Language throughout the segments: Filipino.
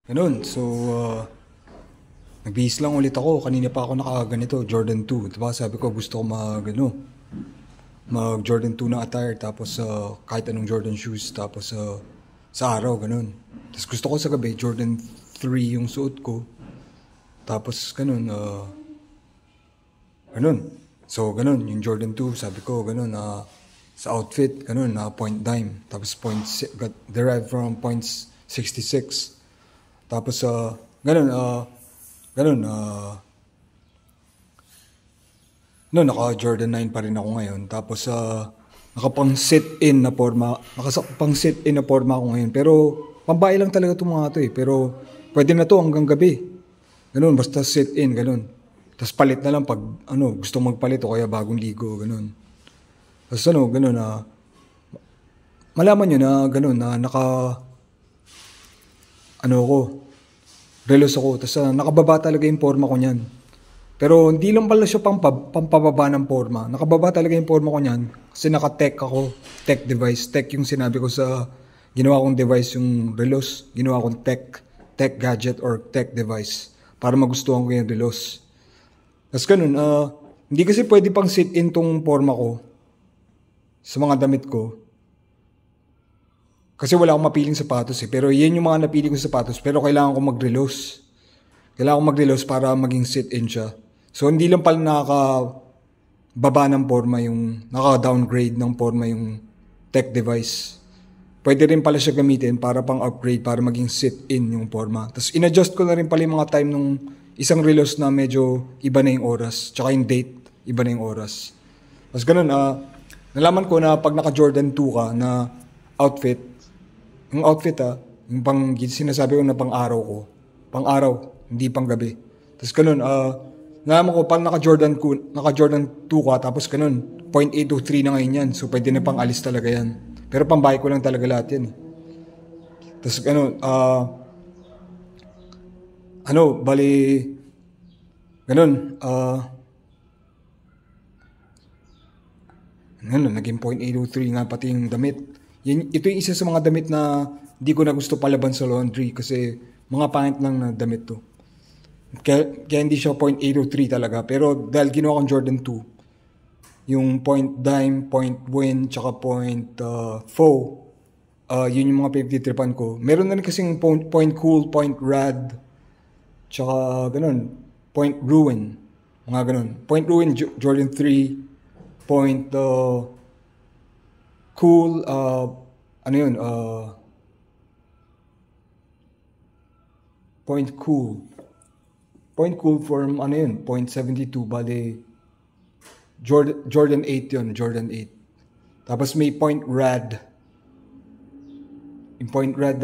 Ganun. So, nagbihis lang ulit ako. Kanina pa ako nakaganito, Jordan 2. Diba? Sabi ko gusto ko mag Jordan 2 na attire. Tapos kahit anong Jordan shoes. Tapos sa araw, ganun. Tapos gusto ko sa gabi, Jordan 3 yung suot ko. Tapos ganun, ganun. So, ganun, yung Jordan 2, sabi ko, ganun, sa outfit, ganun, point dime. Tapos got derived from points 66. Tapos, ganun, ganun, no, naka Jordan 9 pa rin ako ngayon. Tapos, nakapang sit-in na forma, nakapang sit-in na forma ako ngayon. Pero, pambahay lang talaga itong mga to eh. Pero, pwede na to hanggang gabi. Ganun, basta sit-in, ganun. Tapos palit na lang pag, gusto magpalit o kaya bagong ligo, ganun. Tapos ganun, malaman nyo na, ganun, na relos ako. Tapos nakababa talaga yung forma ko niyan. Pero hindi lang pala siya pampababa ng forma. Nakababa talaga yung forma ko niyan. Kasi naka-tech ako, tech device. Tech yung sinabi ko sa ginawa kong device, yung relos. Ginawa kong tech gadget or tech device. Para magustuhan ko yung relos. Tapos ganun, hindi kasi pwede pang sit-in tong forma ko sa mga damit ko. Kasi wala akong mapiling sapatos eh. Pero yan yung mga napili kong sapatos. Pero kailangan ko mag-relos. Kailangan ko mag-relos para maging sit-in siya. So hindi lang pala nakababa ng forma yung, naka-downgrade ng forma yung tech device. Pwede rin pala siya gamitin para pang upgrade, para maging sit-in yung forma. Tapos in-adjust ko na rin pala yung mga time nung isang relos na medyo iba na yung oras. Tsaka yung date, iba na yung oras. Tapos ganun, nalaman ko na pag naka-Jordan 2 ka na outfit, yung outfit yung pang sinasabi ko na pang araw ko. Pang araw, hindi pang gabi. Tapos ganun, nalaman ko pag naka-Jordan 2 ka, tapos ganun, 0.823 na ngayon yan. So pwede na pang alis talaga yan. Pero pambahay ko lang talaga lahat yan eh. Tapos ganun, bali, ganun, naging 0.803 nga pati yung damit. Ito yung isa sa mga damit na hindi ko na gusto palaban sa laundry kasi mga pangit lang na damit to. Kaya hindi siya 0.803 talaga. Pero dahil ginawa kong Jordan 2, yung point dime, point win, tsaka point faux, yun yung mga pinagtitripan ko. Meron na rin kasing point cool, point rad, tsaka ganun, point ruin, mga ganun. Point ruin, Jordan 3, point cool, point cool. Point cool form, point 72, bali, Jordan 8 yun, Jordan 8. Tapos may point rad. Yung point rad,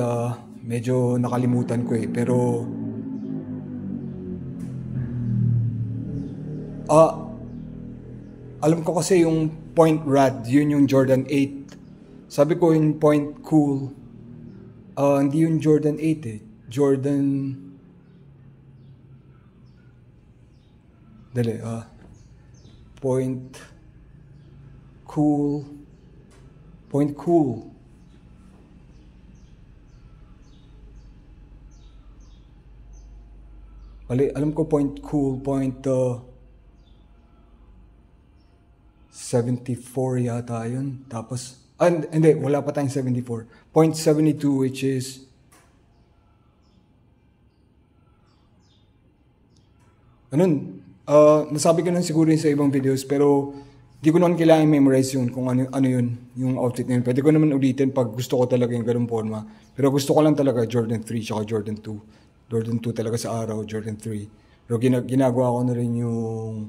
medyo nakalimutan ko eh. Pero, alam ko kasi yung point rad, yun yung Jordan 8. Sabi ko yung point cool, hindi yung Jordan 8 eh. Point cool. Alam ko point cool, point 74 yata yun. Tapos, hindi, wala pa tayong 74. Point 72 which is, nasabi ko na siguro yun sa ibang videos, pero di ko naman kailangan memorize yun kung ano yun, yung outfit na yun. Pwede ko naman ulitin pag gusto ko talaga yung ganung forma. Pero gusto ko lang talaga Jordan 3 tsaka Jordan 2. Jordan 2 talaga sa araw, Jordan 3. Pero ginagawa ko na rin yung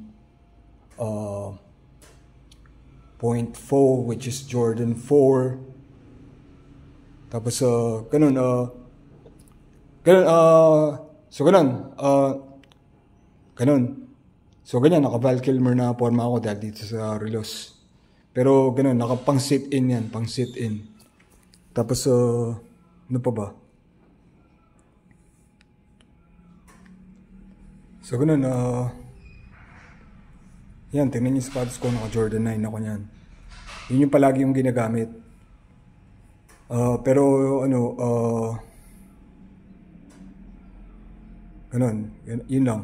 point 4 which is Jordan 4. Tapos ganun, so ganyan, naka-Val Kilmer na forma ako dahil dito sa relos. Pero ganun, naka-pang sit-in yan, pang sit-in. Tapos, ano pa ba? So ganun, yan, tingnan yung sapatos ko, naka-Jordan 9 ako yan. Yun yung palagi yung ginagamit. Pero, Ganun. Yun lang.